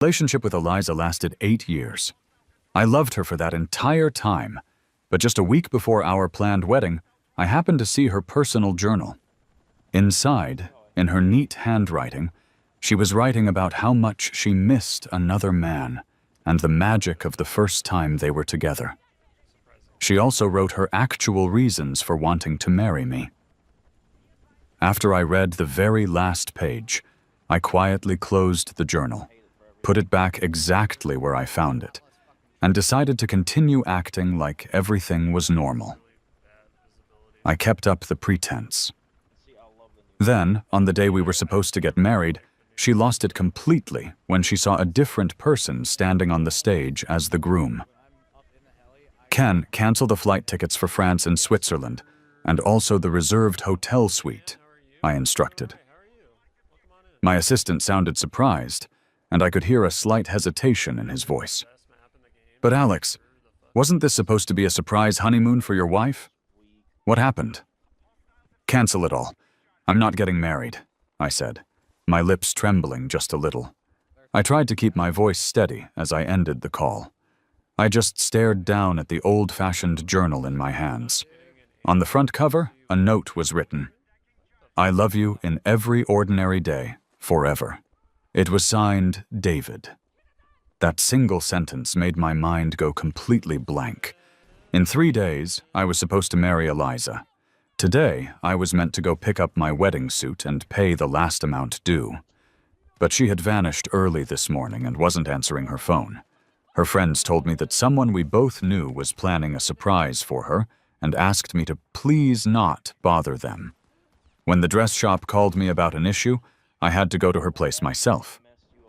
Relationship with Eliza lasted 8 years. I loved her for that entire time, but just a week before our planned wedding, I happened to see her personal journal. Inside, in her neat handwriting, she was writing about how much she missed another man and the magic of the first time they were together. She also wrote her actual reasons for wanting to marry me. After I read the very last page, I quietly closed the journal, put it back exactly where I found it, and decided to continue acting like everything was normal. I kept up the pretense. Then, on the day we were supposed to get married, she lost it completely when she saw a different person standing on the stage as the groom. "Ken, cancel the flight tickets for France and Switzerland, and also the reserved hotel suite," I instructed. My assistant sounded surprised, and I could hear a slight hesitation in his voice. "But Alex, wasn't this supposed to be a surprise honeymoon for your wife? What happened?" "Cancel it all. I'm not getting married," I said, my lips trembling just a little. I tried to keep my voice steady as I ended the call. I just stared down at the old-fashioned journal in my hands. On the front cover, a note was written, "I love you in every ordinary day, forever." It was signed David. That single sentence made my mind go completely blank. In 3 days, I was supposed to marry Eliza. Today, I was meant to go pick up my wedding suit and pay the last amount due. But she had vanished early this morning and wasn't answering her phone. Her friends told me that someone we both knew was planning a surprise for her and asked me to please not bother them. When the dress shop called me about an issue, I had to go to her place myself.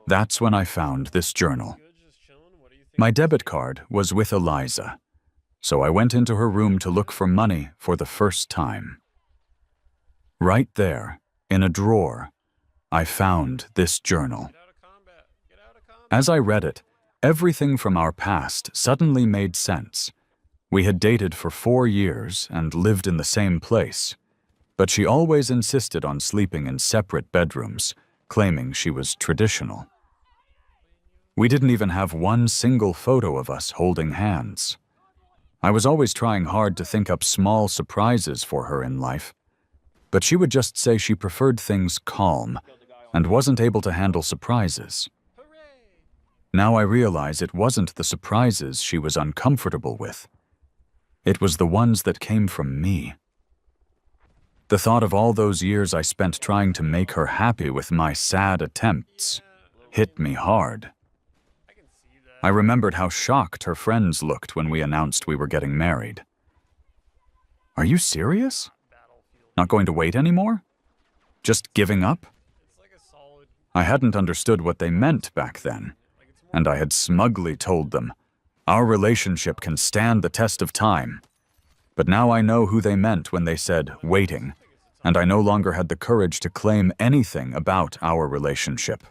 That's when I found this journal. My debit card was with Eliza, so I went into her room to look for money for the first time. Right there, in a drawer, I found this journal. As I read it, everything from our past suddenly made sense. We had dated for 4 years and lived in the same place, but she always insisted on sleeping in separate bedrooms, claiming she was traditional. We didn't even have one single photo of us holding hands. I was always trying hard to think up small surprises for her in life, but she would just say she preferred things calm and wasn't able to handle surprises. Now I realize it wasn't the surprises she was uncomfortable with. It was the ones that came from me. The thought of all those years I spent trying to make her happy with my sad attempts hit me hard. I remembered how shocked her friends looked when we announced we were getting married. "Are you serious? Not going to wait anymore? Just giving up?" I hadn't understood what they meant back then, and I had smugly told them, "Our relationship can stand the test of time." But now I know who they meant when they said waiting, and I no longer had the courage to claim anything about our relationship.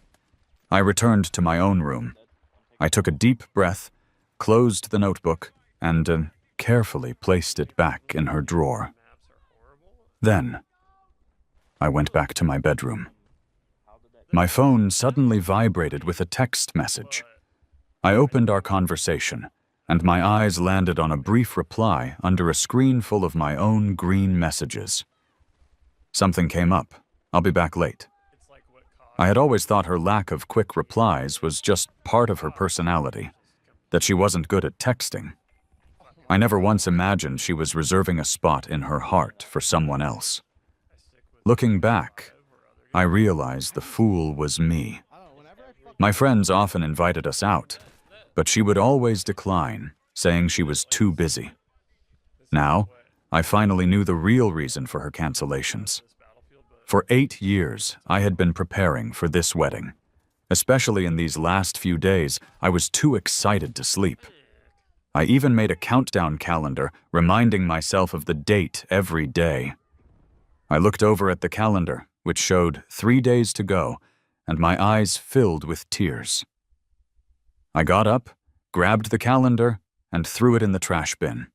I returned to my own room. I took a deep breath, closed the notebook, and carefully placed it back in her drawer. Then, I went back to my bedroom. My phone suddenly vibrated with a text message. I opened our conversation, and my eyes landed on a brief reply under a screen full of my own green messages. Something came up. "I'll be back late." I had always thought her lack of quick replies was just part of her personality, that she wasn't good at texting. I never once imagined she was reserving a spot in her heart for someone else. Looking back, I realized the fool was me. My friends often invited us out, but she would always decline, saying she was too busy. Now, I finally knew the real reason for her cancellations. For 8 years, I had been preparing for this wedding. Especially in these last few days, I was too excited to sleep. I even made a countdown calendar, reminding myself of the date every day. I looked over at the calendar, which showed 3 days to go, and my eyes filled with tears. I got up, grabbed the calendar, and threw it in the trash bin.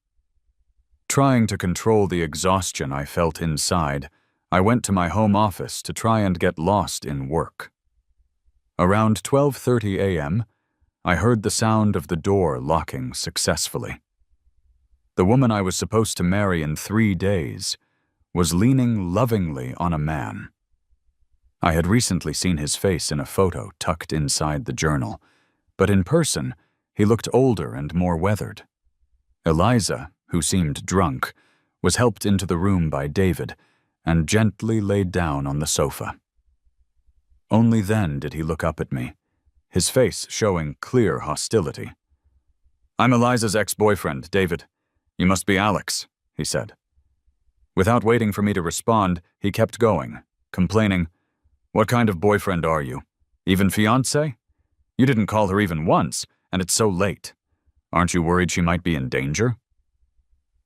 Trying to control the exhaustion I felt inside, I went to my home office to try and get lost in work. Around 12:30 a.m., I heard the sound of the door locking successfully. The woman I was supposed to marry in 3 days was leaning lovingly on a man. I had recently seen his face in a photo tucked inside the journal, but in person, he looked older and more weathered. Eliza, who seemed drunk, was helped into the room by David and gently laid down on the sofa. Only then did he look up at me, his face showing clear hostility. "I'm Eliza's ex-boyfriend, David. You must be Alex," he said. Without waiting for me to respond, he kept going, complaining, "What kind of boyfriend are you? Even fiancé? You didn't call her even once, and it's so late. Aren't you worried she might be in danger?"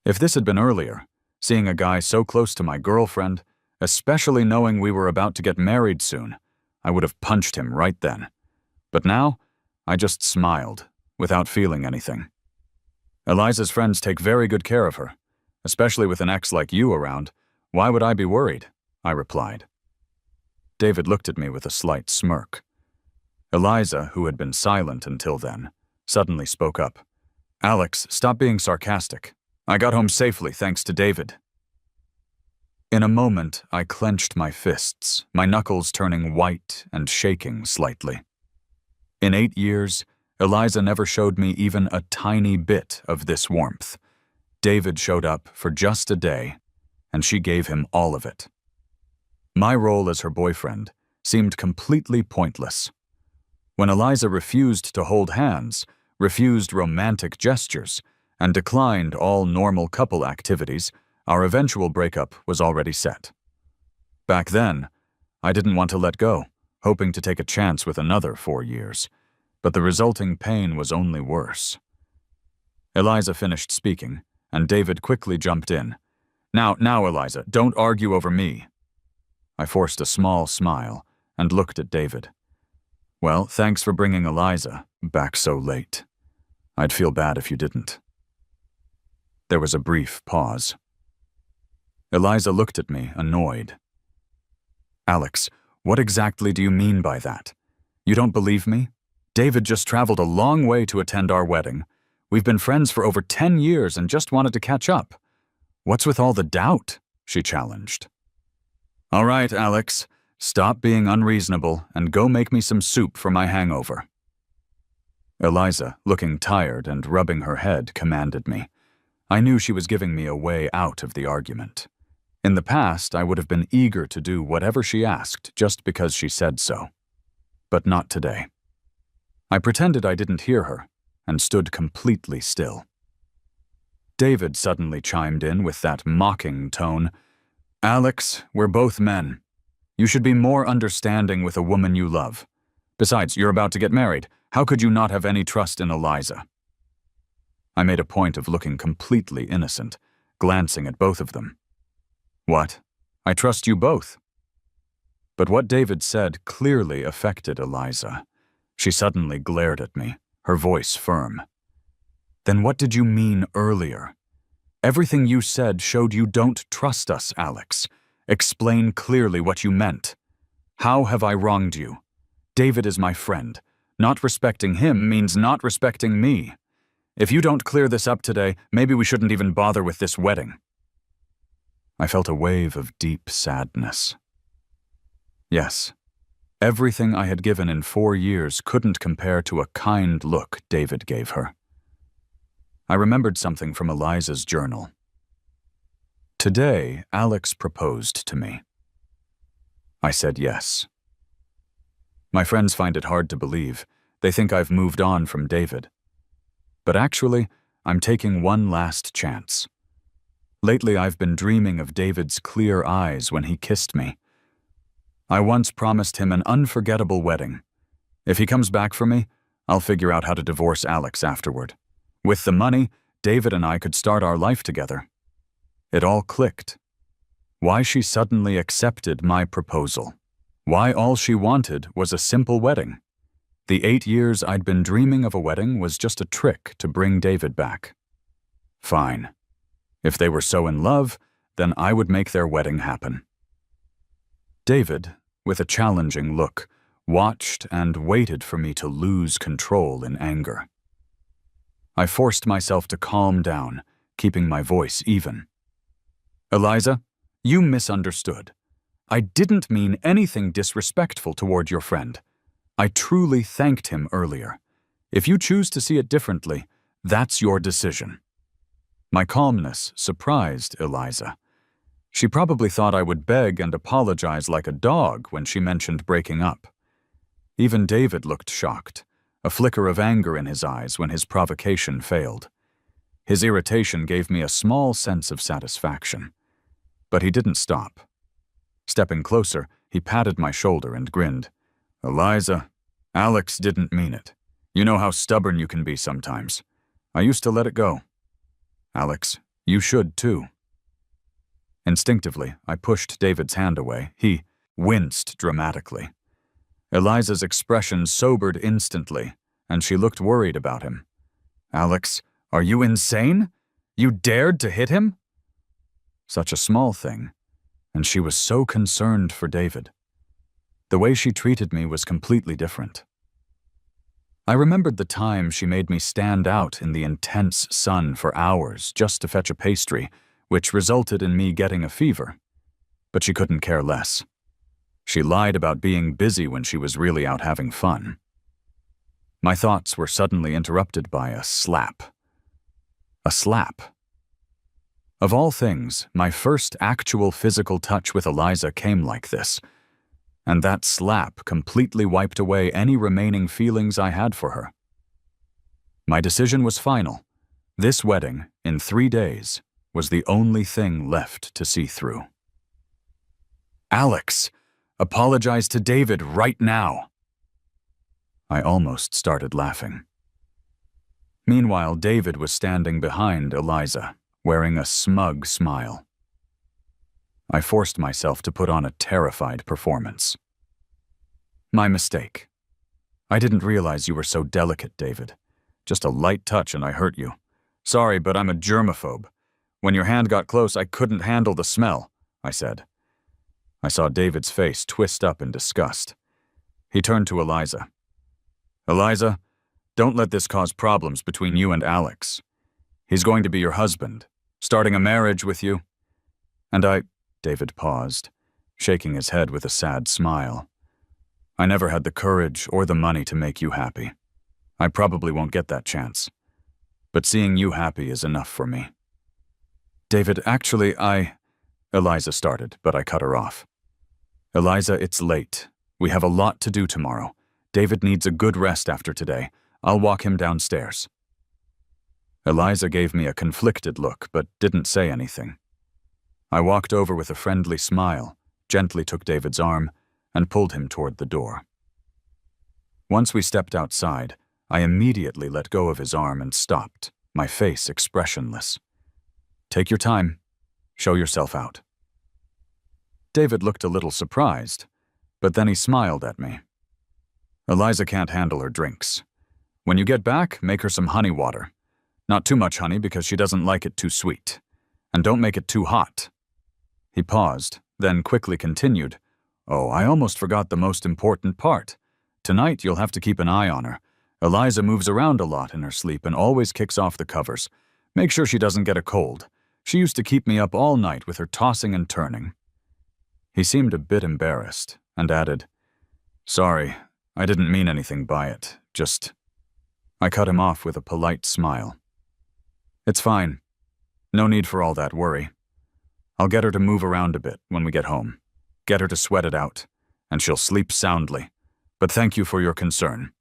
If this had been earlier, seeing a guy so close to my girlfriend, especially knowing we were about to get married soon, I would have punched him right then. But now, I just smiled, without feeling anything. "Eliza's friends take very good care of her, especially with an ex like you around. Why would I be worried?" I replied. David looked at me with a slight smirk. Eliza, who had been silent until then, suddenly spoke up. "Alex, stop being sarcastic. I got home safely thanks to David." In a moment, I clenched my fists, my knuckles turning white and shaking slightly. In 8 years, Eliza never showed me even a tiny bit of this warmth. David showed up for just a day, and she gave him all of it. My role as her boyfriend seemed completely pointless. When Eliza refused to hold hands, refused romantic gestures, and declined all normal couple activities, our eventual breakup was already set. Back then, I didn't want to let go, hoping to take a chance with another 4 years, but the resulting pain was only worse. Eliza finished speaking, and David quickly jumped in. Now, Eliza, don't argue over me." I forced a small smile and looked at David. "Well, thanks for bringing Eliza back so late. I'd feel bad if you didn't." There was a brief pause. Eliza looked at me, annoyed. "Alex, what exactly do you mean by that? You don't believe me? David just traveled a long way to attend our wedding. We've been friends for over 10 years and just wanted to catch up. What's with all the doubt?" she challenged. "All right, Alex, stop being unreasonable and go make me some soup for my hangover." Eliza, looking tired and rubbing her head, commanded me. I knew she was giving me a way out of the argument. In the past, I would have been eager to do whatever she asked just because she said so. But not today. I pretended I didn't hear her and stood completely still. David suddenly chimed in with that mocking tone. "Alex, we're both men. You should be more understanding with a woman you love. Besides, you're about to get married. How could you not have any trust in Eliza?" I made a point of looking completely innocent, glancing at both of them. "What? I trust you both." But what David said clearly affected Eliza. She suddenly glared at me, her voice firm. "Then what did you mean earlier? Everything you said showed you don't trust us, Alex. Explain clearly what you meant. How have I wronged you? David is my friend. Not respecting him means not respecting me. If you don't clear this up today, maybe we shouldn't even bother with this wedding." I felt a wave of deep sadness. Yes, everything I had given in 4 years couldn't compare to a kind look David gave her. I remembered something from Eliza's journal. Today, Alex proposed to me. I said yes. My friends find it hard to believe. They think I've moved on from David. But actually, I'm taking one last chance. Lately, I've been dreaming of David's clear eyes when he kissed me. I once promised him an unforgettable wedding. If he comes back for me, I'll figure out how to divorce Alex afterward. With the money, David and I could start our life together. It all clicked. Why she suddenly accepted my proposal. Why all she wanted was a simple wedding. The 8 years I'd been dreaming of a wedding was just a trick to bring David back. Fine. If they were so in love, then I would make their wedding happen. David, with a challenging look, watched and waited for me to lose control in anger. I forced myself to calm down, keeping my voice even. Eliza, you misunderstood. I didn't mean anything disrespectful toward your friend. I truly thanked him earlier. If you choose to see it differently, that's your decision. My calmness surprised Eliza. She probably thought I would beg and apologize like a dog when she mentioned breaking up. Even David looked shocked, a flicker of anger in his eyes when his provocation failed. His irritation gave me a small sense of satisfaction. But he didn't stop. Stepping closer, he patted my shoulder and grinned. Eliza, Alex didn't mean it. You know how stubborn you can be sometimes. I used to let it go. Alex, you should too. Instinctively, I pushed David's hand away. He winced dramatically. Eliza's expression sobered instantly, and she looked worried about him. Alex, are you insane? You dared to hit him? Such a small thing, and she was so concerned for David. The way she treated me was completely different. I remembered the time she made me stand out in the intense sun for hours just to fetch a pastry, which resulted in me getting a fever. But she couldn't care less. She lied about being busy when she was really out having fun. My thoughts were suddenly interrupted by a slap. A slap. Of all things, my first actual physical touch with Eliza came like this, and that slap completely wiped away any remaining feelings I had for her. My decision was final. This wedding, in 3 days, was the only thing left to see through. Alex, apologize to David right now. I almost started laughing. Meanwhile, David was standing behind Eliza, wearing a smug smile. I forced myself to put on a terrified performance. My mistake. I didn't realize you were so delicate, David. Just a light touch and I hurt you. Sorry, but I'm a germaphobe. When your hand got close, I couldn't handle the smell, I said. I saw David's face twist up in disgust. He turned to Eliza. Eliza, don't let this cause problems between you and Alex. He's going to be your husband, starting a marriage with you. And David paused, shaking his head with a sad smile. I never had the courage or the money to make you happy. I probably won't get that chance. But seeing you happy is enough for me. David, actually, Eliza started, but I cut her off. Eliza, it's late. We have a lot to do tomorrow. David needs a good rest after today. I'll walk him downstairs. Eliza gave me a conflicted look, but didn't say anything. I walked over with a friendly smile, gently took David's arm, and pulled him toward the door. Once we stepped outside, I immediately let go of his arm and stopped, my face expressionless. Take your time. Show yourself out. David looked a little surprised, but then he smiled at me. Eliza can't handle her drinks. When you get back, make her some honey water. Not too much honey because she doesn't like it too sweet. And don't make it too hot. He paused, then quickly continued. Oh, I almost forgot the most important part. Tonight you'll have to keep an eye on her. Eliza moves around a lot in her sleep and always kicks off the covers. Make sure she doesn't get a cold. She used to keep me up all night with her tossing and turning. He seemed a bit embarrassed and added, Sorry, I didn't mean anything by it, just... I cut him off with a polite smile. It's fine. No need for all that worry. I'll get her to move around a bit when we get home. Get her to sweat it out, and she'll sleep soundly. But thank you for your concern.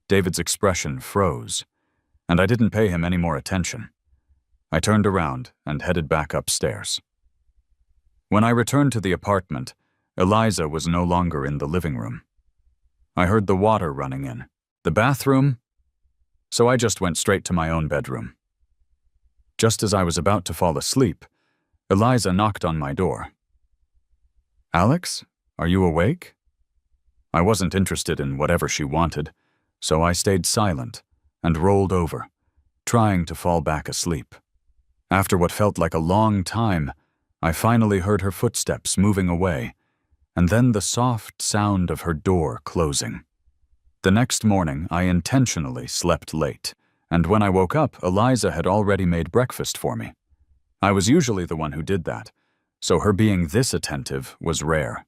David's expression froze, and I didn't pay him any more attention. I turned around and headed back upstairs. When I returned to the apartment, Eliza was no longer in the living room. I heard the water running in. The bathroom? So I just went straight to my own bedroom. Just as I was about to fall asleep, Eliza knocked on my door. Alex, are you awake? I wasn't interested in whatever she wanted, so I stayed silent and rolled over, trying to fall back asleep. After what felt like a long time, I finally heard her footsteps moving away, and then the soft sound of her door closing. The next morning, I intentionally slept late, and when I woke up, Eliza had already made breakfast for me. I was usually the one who did that, so her being this attentive was rare.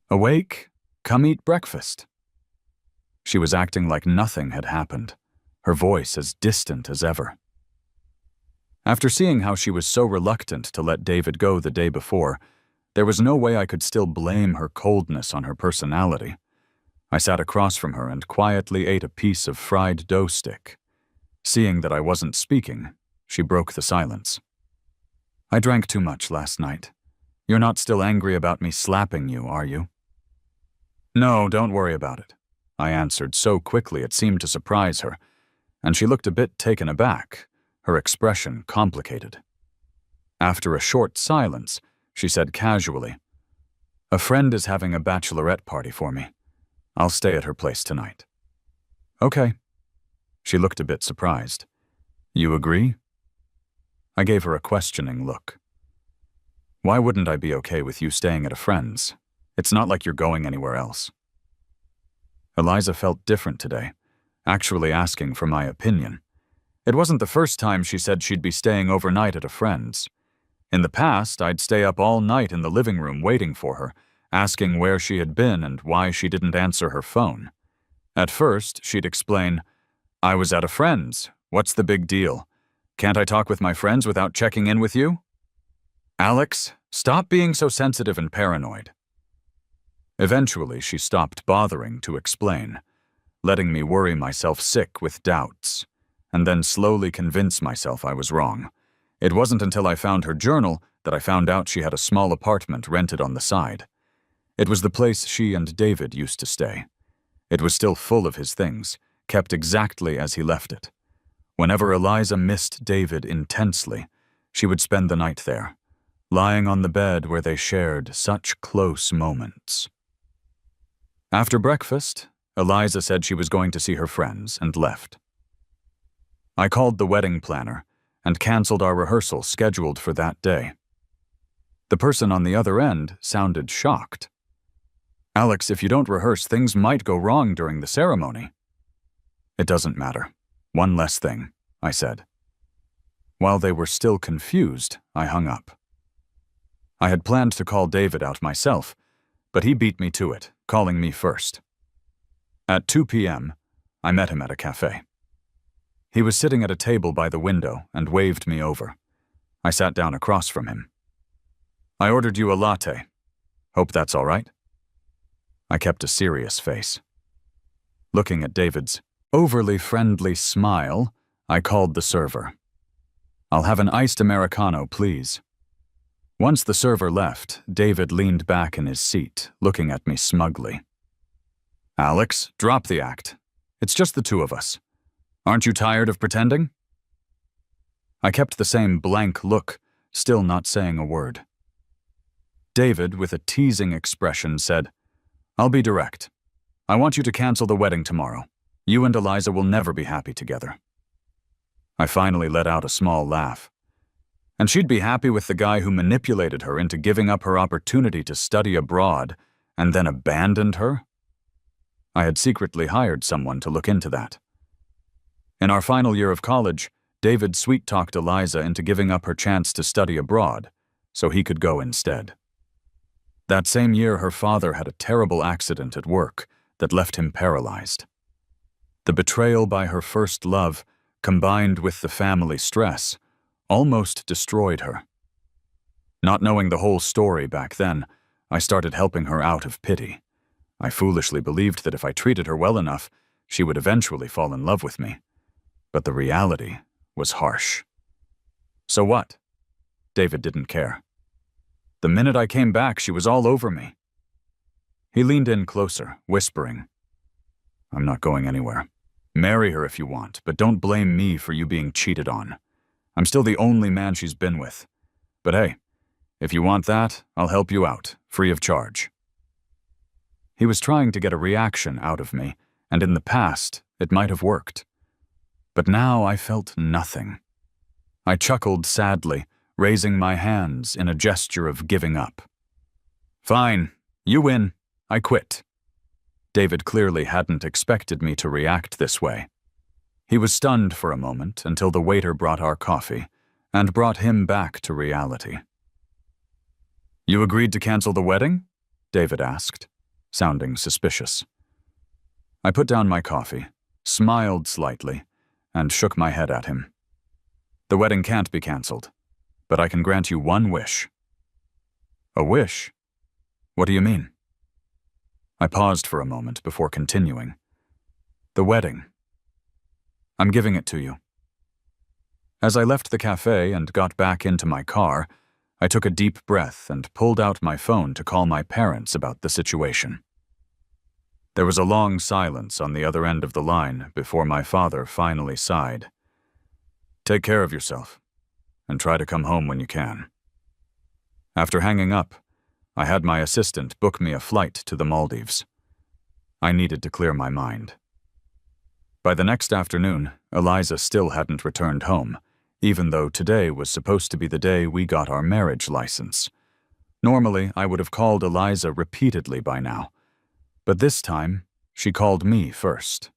"Awake? Come eat breakfast." She was acting like nothing had happened, her voice as distant as ever. After seeing how she was so reluctant to let David go the day before, there was no way I could still blame her coldness on her personality. I sat across from her and quietly ate a piece of fried dough stick. Seeing that I wasn't speaking, she broke the silence. "I drank too much last night. You're not still angry about me slapping you, are you?" "No, don't worry about it," I answered so quickly it seemed to surprise her, and she looked a bit taken aback, her expression complicated. After a short silence, she said casually, "A friend is having a bachelorette party for me. I'll stay at her place tonight." "Okay." She looked a bit surprised. "You agree?" I gave her a questioning look. "Why wouldn't I be okay with you staying at a friend's? It's not like you're going anywhere else." Eliza felt different today, actually asking for my opinion. It wasn't the first time she said she'd be staying overnight at a friend's. In the past, I'd stay up all night in the living room waiting for her, asking where she had been and why she didn't answer her phone. At first, she'd explain, "I was at a friend's. What's the big deal? Can't I talk with my friends without checking in with you?" "Alex, stop being so sensitive and paranoid." Eventually, she stopped bothering to explain, letting me worry myself sick with doubts, and then slowly convince myself I was wrong. It wasn't until I found her journal that I found out she had a small apartment rented on the side. It was the place she and David used to stay. It was still full of his things, kept exactly as he left it. Whenever Eliza missed David intensely, she would spend the night there, lying on the bed where they shared such close moments. After breakfast, Eliza said she was going to see her friends and left. I called the wedding planner and canceled our rehearsal scheduled for that day. The person on the other end sounded shocked. "Alex, if you don't rehearse, things might go wrong during the ceremony." "It doesn't matter. One less thing," I said. While they were still confused, I hung up. I had planned to call David out myself, but he beat me to it, calling me first. At 2 p.m., I met him at a cafe. He was sitting at a table by the window and waved me over. I sat down across from him. "I ordered you a latte. Hope that's all right?" I kept a serious face. Looking at David's overly friendly smile, I called the server. "I'll have an iced Americano, please." Once the server left, David leaned back in his seat, looking at me smugly. "Alex, drop the act. It's just the two of us. Aren't you tired of pretending?" I kept the same blank look, still not saying a word. David, with a teasing expression, said, "I'll be direct. I want you to cancel the wedding tomorrow. You and Eliza will never be happy together." I finally let out a small laugh. And she'd be happy with the guy who manipulated her into giving up her opportunity to study abroad and then abandoned her? I had secretly hired someone to look into that. In our final year of college, David sweet-talked Eliza into giving up her chance to study abroad so he could go instead. That same year, her father had a terrible accident at work that left him paralyzed. The betrayal by her first love, combined with the family stress, almost destroyed her. Not knowing the whole story back then, I started helping her out of pity. I foolishly believed that if I treated her well enough, she would eventually fall in love with me. But the reality was harsh. So what? David didn't care. The minute I came back, she was all over me. He leaned in closer, whispering, "I'm not going anywhere. Marry her if you want, but don't blame me for you being cheated on. I'm still the only man she's been with. But hey, if you want that, I'll help you out, free of charge." He was trying to get a reaction out of me, and in the past, it might have worked. But now I felt nothing. I chuckled sadly, raising my hands in a gesture of giving up. "Fine, You win. I quit. David clearly hadn't expected me to react this way. He was stunned for a moment until the waiter brought our coffee and brought him back to reality. You agreed to cancel the wedding? David asked, sounding suspicious. I put down my coffee, smiled slightly, and shook my head at him. The wedding can't be canceled, but I can grant you one wish. A wish? What do you mean? I paused for a moment before continuing. The wedding. I'm giving it to you. As I left the cafe and got back into my car, I took a deep breath and pulled out my phone to call my parents about the situation. There was a long silence on the other end of the line before my father finally sighed. Take care of yourself, and try to come home when you can. After hanging up, I had my assistant book me a flight to the Maldives. I needed to clear my mind. By the next afternoon, Eliza still hadn't returned home, even though today was supposed to be the day we got our marriage license. Normally, I would have called Eliza repeatedly by now, but this time, she called me first.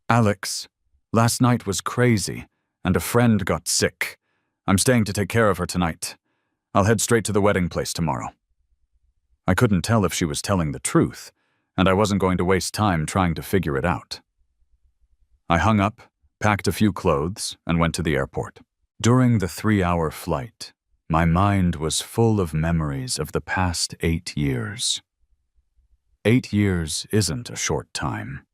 Alex, last night was crazy, and a friend got sick. I'm staying to take care of her tonight. I'll head straight to the wedding place tomorrow. I couldn't tell if she was telling the truth, and I wasn't going to waste time trying to figure it out. I hung up, packed a few clothes, and went to the airport. During the 3-hour flight, my mind was full of memories of the past 8 years. 8 years isn't a short time,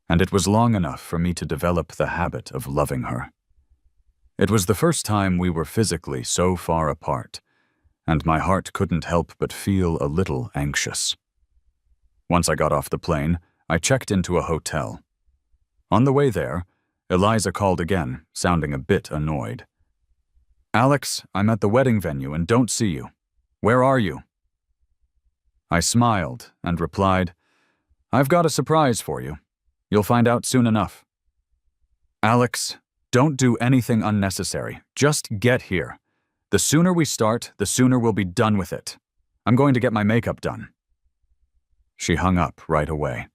and it was long enough for me to develop the habit of loving her. It was the first time we were physically so far apart, and my heart couldn't help but feel a little anxious. Once I got off the plane, I checked into a hotel. On the way there, Eliza called again, sounding a bit annoyed. Alex, I'm at the wedding venue and don't see you. Where are you? I smiled and replied, I've got a surprise for you. You'll find out soon enough. Alex, don't do anything unnecessary. Just get here. The sooner we start, the sooner we'll be done with it. I'm going to get my makeup done. She hung up right away.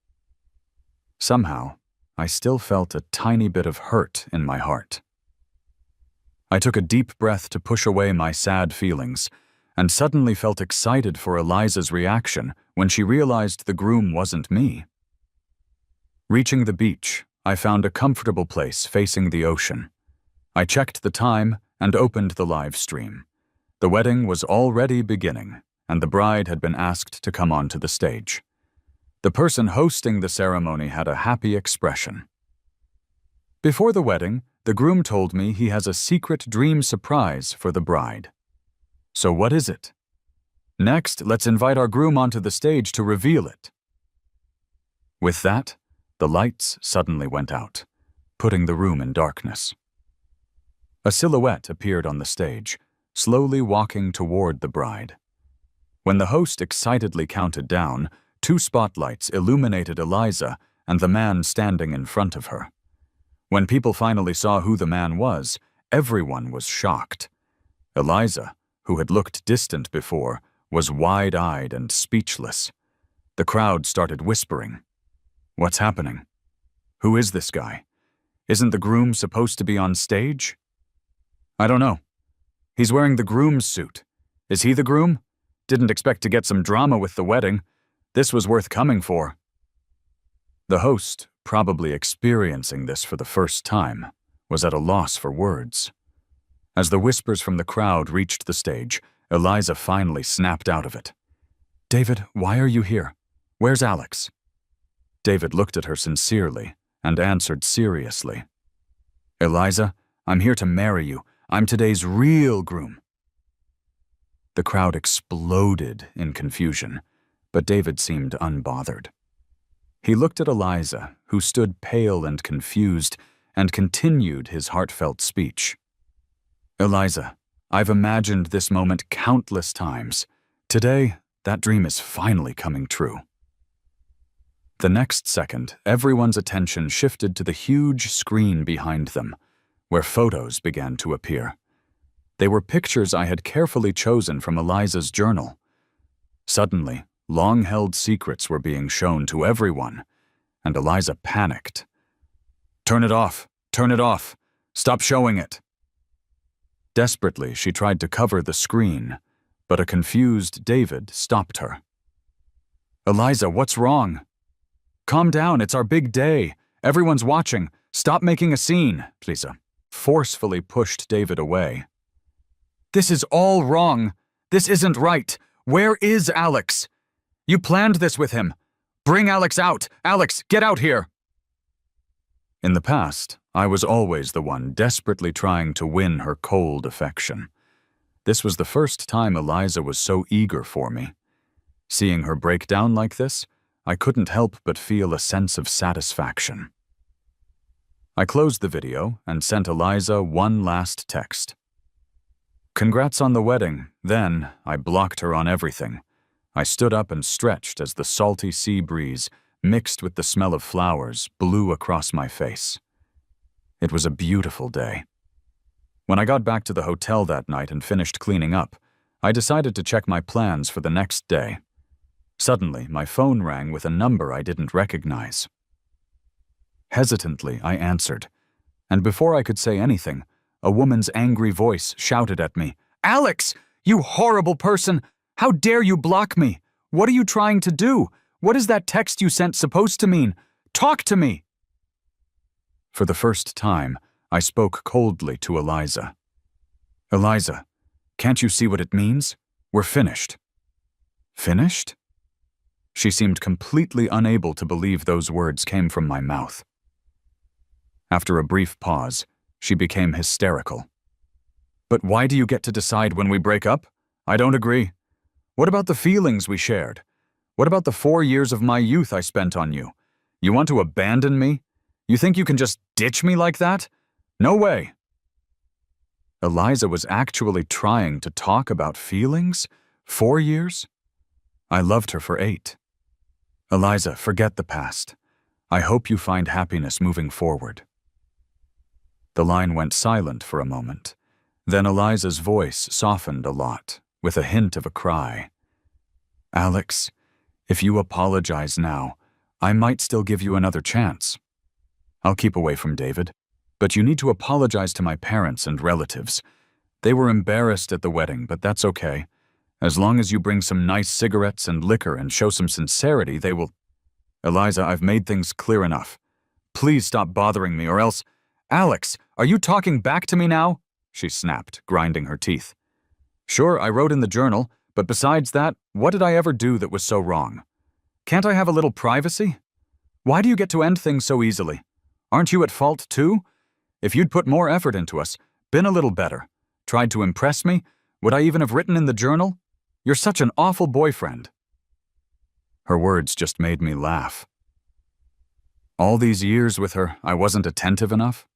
Somehow, I still felt a tiny bit of hurt in my heart. I took a deep breath to push away my sad feelings, and suddenly felt excited for Eliza's reaction when she realized the groom wasn't me. Reaching the beach, I found a comfortable place facing the ocean. I checked the time and opened the live stream. The wedding was already beginning, and the bride had been asked to come onto the stage. The person hosting the ceremony had a happy expression. Before the wedding, the groom told me he has a secret dream surprise for the bride. So what is it? Next, let's invite our groom onto the stage to reveal it. With that, the lights suddenly went out, putting the room in darkness. A silhouette appeared on the stage, slowly walking toward the bride. When the host excitedly counted down, 2 spotlights illuminated Eliza and the man standing in front of her. When people finally saw who the man was, everyone was shocked. Eliza, who had looked distant before, was wide-eyed and speechless. The crowd started whispering. What's happening? Who is this guy? Isn't the groom supposed to be on stage? I don't know. He's wearing the groom's suit. Is he the groom? Didn't expect to get some drama with the wedding. This was worth coming for. The host, probably experiencing this for the first time, was at a loss for words. As the whispers from the crowd reached the stage, Eliza finally snapped out of it. David, why are you here? Where's Alex? David looked at her sincerely and answered seriously. Eliza, I'm here to marry you. I'm today's real groom. The crowd exploded in confusion, but David seemed unbothered. He looked at Eliza, who stood pale and confused, and continued his heartfelt speech. Eliza, I've imagined this moment countless times. Today, that dream is finally coming true. The next second, everyone's attention shifted to the huge screen behind them, where photos began to appear. They were pictures I had carefully chosen from Eliza's journal. Suddenly, long-held secrets were being shown to everyone, and Eliza panicked. "Turn it off! Turn it off! Stop showing it!" Desperately, she tried to cover the screen, but a confused David stopped her. "Eliza, what's wrong?" "Calm down, it's our big day. Everyone's watching. Stop making a scene," Lisa forcefully pushed David away. "This is all wrong. This isn't right. Where is Alex? You planned this with him. Bring Alex out. Alex, get out here." In the past, I was always the one desperately trying to win her cold affection. This was the first time Eliza was so eager for me. Seeing her break down like this, I couldn't help but feel a sense of satisfaction. I closed the video and sent Eliza one last text. "Congrats on the wedding." Then I blocked her on everything. I stood up and stretched as the salty sea breeze, mixed with the smell of flowers, blew across my face. It was a beautiful day. When I got back to the hotel that night and finished cleaning up, I decided to check my plans for the next day. Suddenly, my phone rang with a number I didn't recognize. Hesitantly, I answered, and before I could say anything, a woman's angry voice shouted at me, "Alex, you horrible person! How dare you block me? What are you trying to do? What is that text you sent supposed to mean? Talk to me!" For the first time, I spoke coldly to Eliza. "Eliza, can't you see what it means? We're finished." "Finished?" She seemed completely unable to believe those words came from my mouth. After a brief pause, she became hysterical. "But why do you get to decide when we break up? I don't agree. What about the feelings we shared? What about the 4 years of my youth I spent on you? You want to abandon me? You think you can just ditch me like that? No way." Eliza was actually trying to talk about feelings? 4 years? I loved her for 8. "Eliza, forget the past. I hope you find happiness moving forward." The line went silent for a moment. Then Eliza's voice softened a lot, with a hint of a cry. "Alex, if you apologize now, I might still give you another chance. I'll keep away from David, but you need to apologize to my parents and relatives. They were embarrassed at the wedding, but that's okay. As long as you bring some nice cigarettes and liquor and show some sincerity, they will—" "Eliza, I've made things clear enough. Please stop bothering me or else—" "Alex, are you talking back to me now?" she snapped, grinding her teeth. "Sure, I wrote in the journal, but besides that, what did I ever do that was so wrong? Can't I have a little privacy? Why do you get to end things so easily? Aren't you at fault too? If you'd put more effort into us, been a little better, tried to impress me, would I even have written in the journal? You're such an awful boyfriend." Her words just made me laugh. All these years with her, I wasn't attentive enough?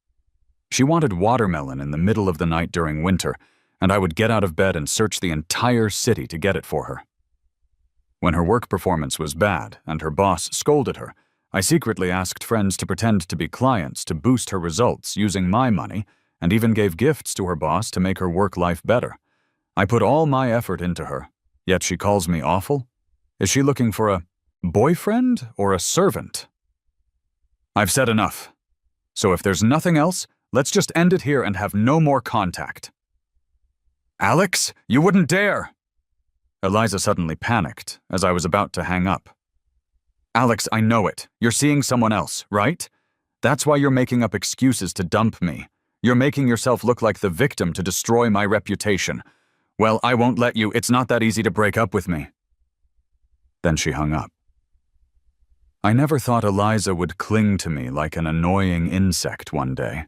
She wanted watermelon in the middle of the night during winter, and I would get out of bed and search the entire city to get it for her. When her work performance was bad and her boss scolded her, I secretly asked friends to pretend to be clients to boost her results using my money, and even gave gifts to her boss to make her work life better. I put all my effort into her, yet she calls me awful? Is she looking for a boyfriend or a servant? I've said enough. So if there's nothing else, let's just end it here and have no more contact. "Alex, you wouldn't dare!" Eliza suddenly panicked as I was about to hang up. "Alex, I know it. You're seeing someone else, right? That's why you're making up excuses to dump me. You're making yourself look like the victim to destroy my reputation. Well, I won't let you. It's not that easy to break up with me." Then she hung up. I never thought Eliza would cling to me like an annoying insect one day.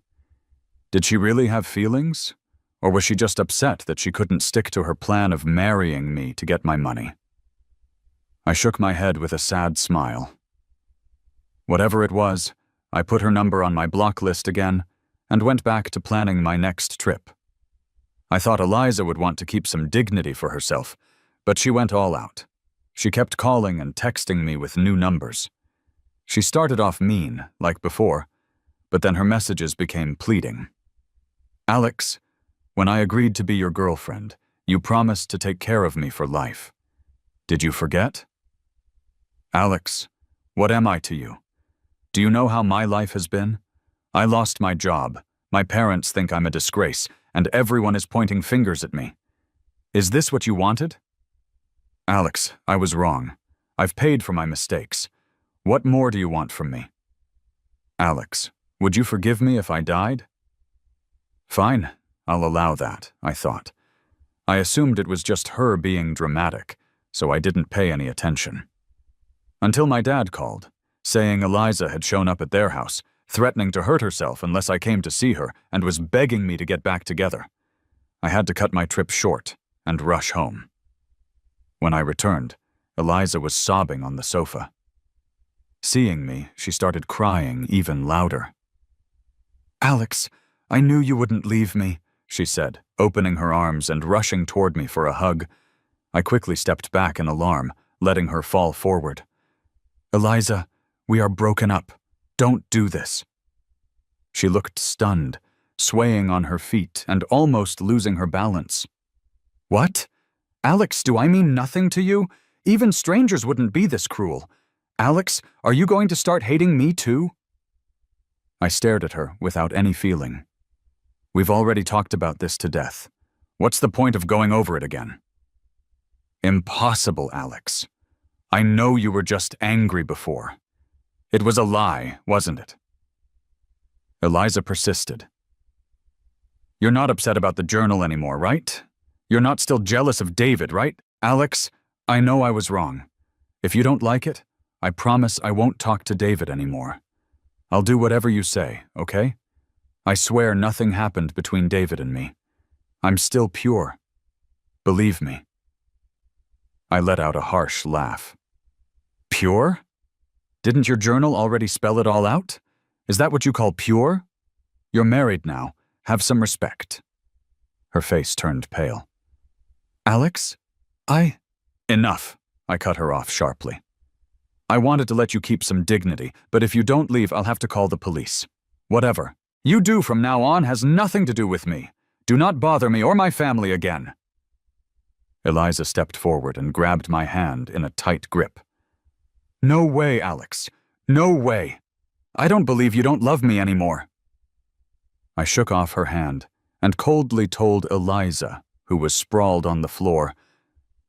Did she really have feelings? Or was she just upset that she couldn't stick to her plan of marrying me to get my money? I shook my head with a sad smile. Whatever it was, I put her number on my block list again and went back to planning my next trip. I thought Eliza would want to keep some dignity for herself, but she went all out. She kept calling and texting me with new numbers. She started off mean, like before, but then her messages became pleading. "Alex, when I agreed to be your girlfriend, you promised to take care of me for life. Did you forget? Alex, what am I to you? Do you know how my life has been? I lost my job. My parents think I'm a disgrace, and everyone is pointing fingers at me. Is this what you wanted? Alex, I was wrong. I've paid for my mistakes. What more do you want from me? Alex, would you forgive me if I died? Fine, I'll allow that, I thought. I assumed it was just her being dramatic, so I didn't pay any attention. Until my dad called, saying Eliza had shown up at their house, threatening to hurt herself unless I came to see her, and was begging me to get back together. I had to cut my trip short and rush home. When I returned, Eliza was sobbing on the sofa. Seeing me, she started crying even louder. Alex, I knew you wouldn't leave me, she said, opening her arms and rushing toward me for a hug. I quickly stepped back in alarm, letting her fall forward. Eliza, we are broken up. Don't do this. She looked stunned, swaying on her feet and almost losing her balance. What? Alex, do I mean nothing to you? Even strangers wouldn't be this cruel. Alex, are you going to start hating me too? I stared at her without any feeling. We've already talked about this to death. What's the point of going over it again? Impossible, Alex. I know you were just angry before. It was a lie, wasn't it? Eliza persisted. You're not upset about the journal anymore, right? You're not still jealous of David, right? Alex, I know I was wrong. If you don't like it, I promise I won't talk to David anymore. I'll do whatever you say, okay? I swear nothing happened between David and me. I'm still pure. Believe me. I let out a harsh laugh. Pure? Didn't your journal already spell it all out? Is that what you call pure? You're married now. Have some respect. Her face turned pale. Alex? Enough, I cut her off sharply. I wanted to let you keep some dignity, but if you don't leave, I'll have to call the police. Whatever you do from now on has nothing to do with me. Do not bother me or my family again. Eliza stepped forward and grabbed my hand in a tight grip. No way, Alex. No way. I don't believe you don't love me anymore. I shook off her hand and coldly told Eliza, who was sprawled on the floor,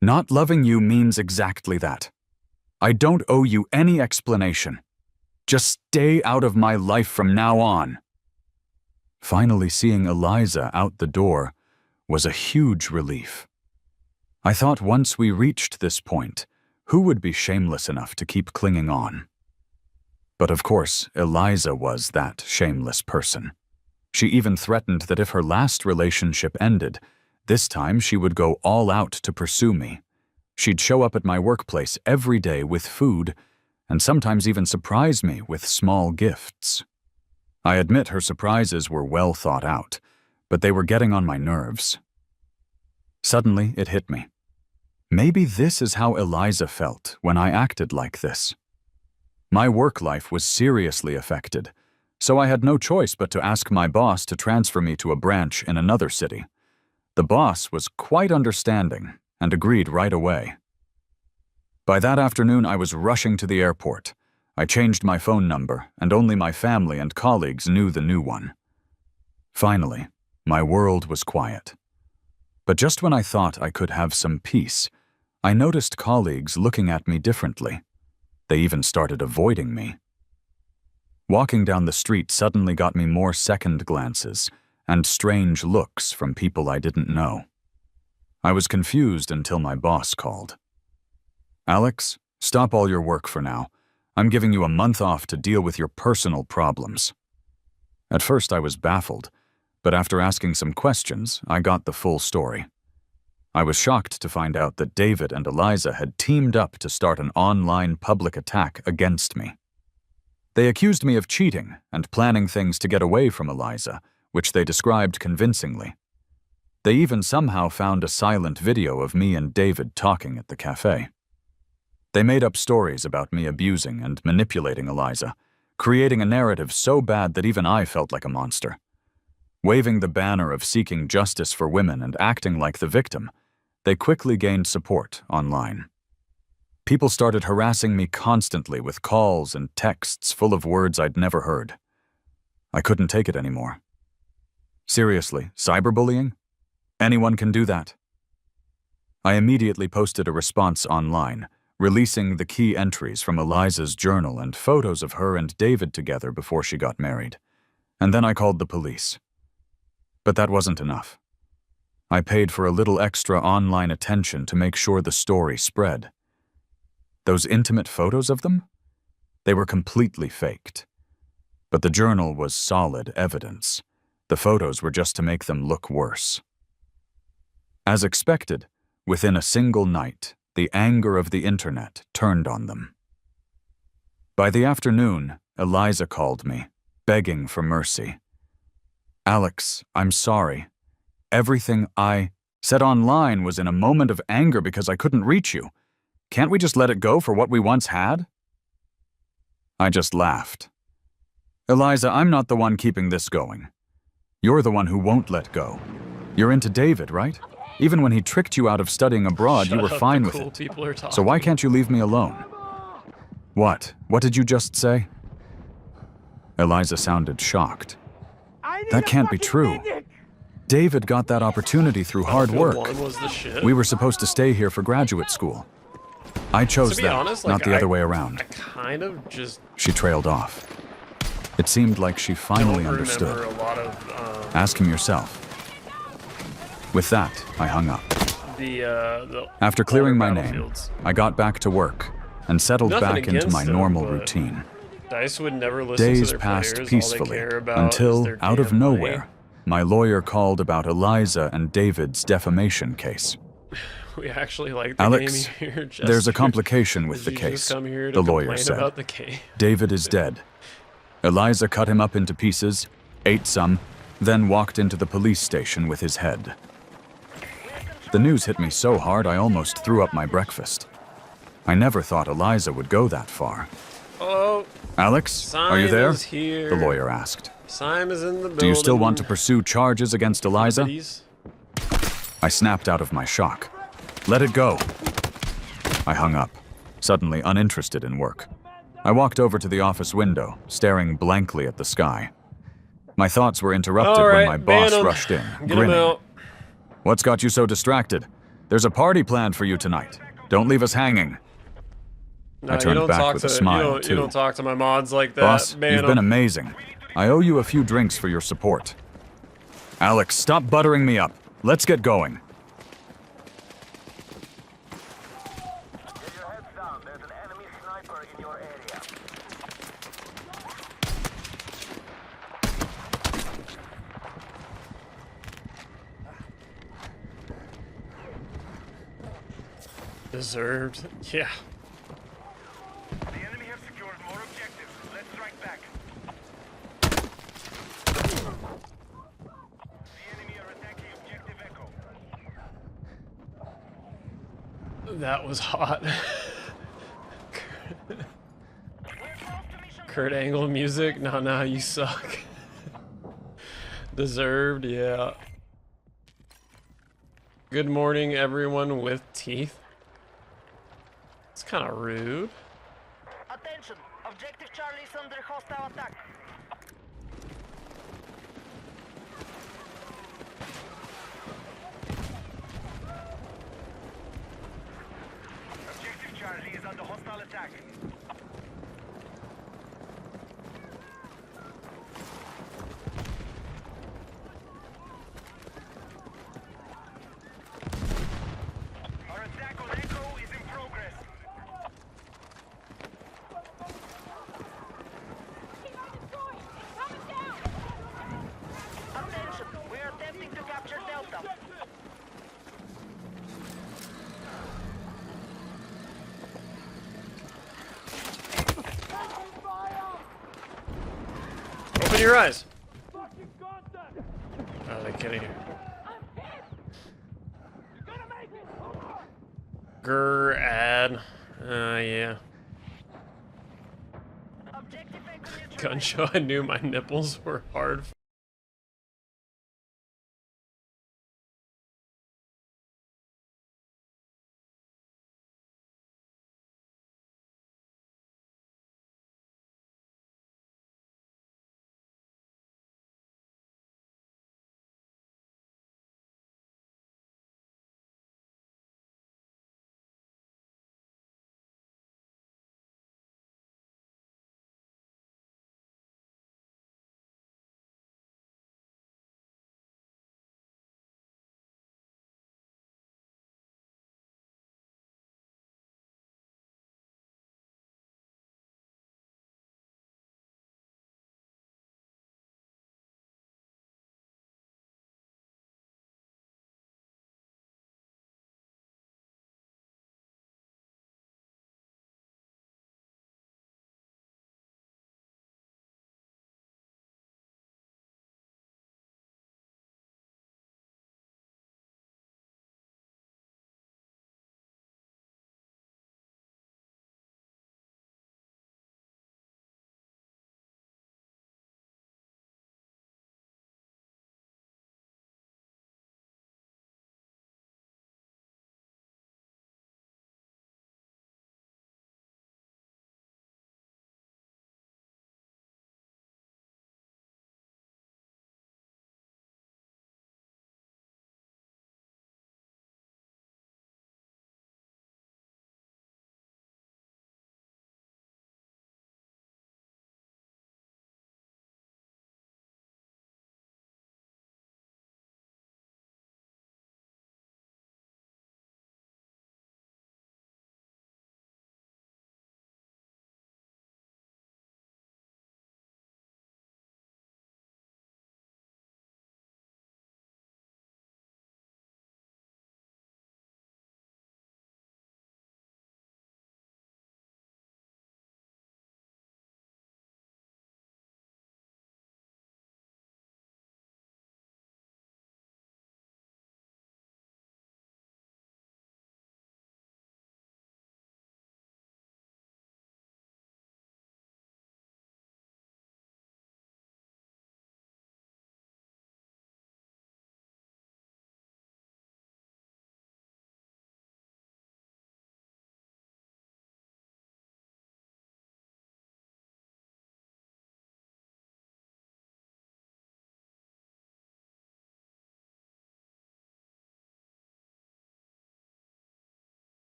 not loving you means exactly that. I don't owe you any explanation. Just stay out of my life from now on. Finally seeing Eliza out the door was a huge relief. I thought once we reached this point, who would be shameless enough to keep clinging on? But of course, Eliza was that shameless person. She even threatened that if her last relationship ended, this time she would go all out to pursue me. She'd show up at my workplace every day with food, and sometimes even surprise me with small gifts. I admit her surprises were well thought out, but they were getting on my nerves. Suddenly, it hit me. Maybe this is how Eliza felt when I acted like this. My work life was seriously affected, so I had no choice but to ask my boss to transfer me to a branch in another city. The boss was quite understanding and agreed right away. By that afternoon, I was rushing to the airport. I changed my phone number, and only my family and colleagues knew the new one. Finally, my world was quiet. But just when I thought I could have some peace, I noticed colleagues looking at me differently. They even started avoiding me. Walking down the street suddenly got me more second glances and strange looks from people I didn't know. I was confused until my boss called. Alex, stop all your work for now. I'm giving you a month off to deal with your personal problems. At first I was baffled, but after asking some questions, I got the full story. I was shocked to find out that David and Eliza had teamed up to start an online public attack against me. They accused me of cheating and planning things to get away from Eliza, which they described convincingly. They even somehow found a silent video of me and David talking at the cafe. They made up stories about me abusing and manipulating Eliza, creating a narrative so bad that even I felt like a monster. Waving the banner of seeking justice for women and acting like the victim, they quickly gained support online. People started harassing me constantly with calls and texts full of words I'd never heard. I couldn't take it anymore. Seriously, cyberbullying? Anyone can do that. I immediately posted a response online, releasing the key entries from Eliza's journal and photos of her and David together before she got married. And then I called the police. But that wasn't enough. I paid for a little extra online attention to make sure the story spread. Those intimate photos of them? They were completely faked. But the journal was solid evidence. The photos were just to make them look worse. As expected, within a single night, the anger of the internet turned on them. By the afternoon, Eliza called me, begging for mercy. "Alex, I'm sorry. Everything I said online was in a moment of anger because I couldn't reach you. Can't we just let it go for what we once had?" I just laughed. "Eliza, I'm not the one keeping this going. You're the one who won't let go. You're into David, right? Even when he tricked you out of studying abroad, you were fine with it. So why can't you leave me alone?" "What? What did you just say?" Eliza sounded shocked. "That can't be true. David got that opportunity through hard work. We were supposed to stay here for graduate school. I chose that, honest, not the other way around." I kind of just She trailed off. It seemed like she finally understood. a lot of Ask him yourself. With that, I hung up. the After clearing my older name, battlefields. I got back to work and settled Nothing back into against my them, normal but routine. DICE would never listen to Days their passed players. peacefully All they care about is until, their out of damn money. nowhere, my lawyer called about Eliza and David's defamation case. We actually like the "Alex, game here. Just there's a complication with Did the you just case," come here to the lawyer complain said. about the game? "David is dead. Eliza cut him up into pieces, ate some, then walked into the police station with his head. The news hit me so hard I almost threw up my breakfast. I never thought Eliza would go that far." Oh, "Alex, are you there?" is here. the lawyer asked. Simon is in the building. "Do you still want to pursue charges against Eliza?" Please? I snapped out of my shock. "Let it go." I hung up, suddenly uninterested in work. I walked over to the office window, staring blankly at the sky. My thoughts were interrupted when my boss rushed in, Get him grinning. out. "What's got you so distracted? There's a party planned for you tonight. Don't leave us hanging." No, I turned you don't back talk with to, a smile, you too. don't talk to my mods like that. "Boss, ban you've been 'em. amazing. I owe you a few drinks for your support." "Alex, stop buttering me up. Let's get going." Get your heads down. There's an enemy sniper in your area. Deserved. Yeah. The enemy have secured more objectives. Let's strike back. The enemy are attacking objective Echo. That was hot. Kurt Angle music? Nah, you suck. Deserved, yeah. Good morning, everyone with teeth. It's kind of rude. Attention! Objective Charlie is under hostile attack. Objective Charlie is under hostile attack. Our attack on Echo is in progress. Attention! We are attempting to capture Delta. Open your eyes. Oh, they're kidding you. Grr, ad. Yeah. Objective Echo neutralized. Gun show, I knew my nipples were hard.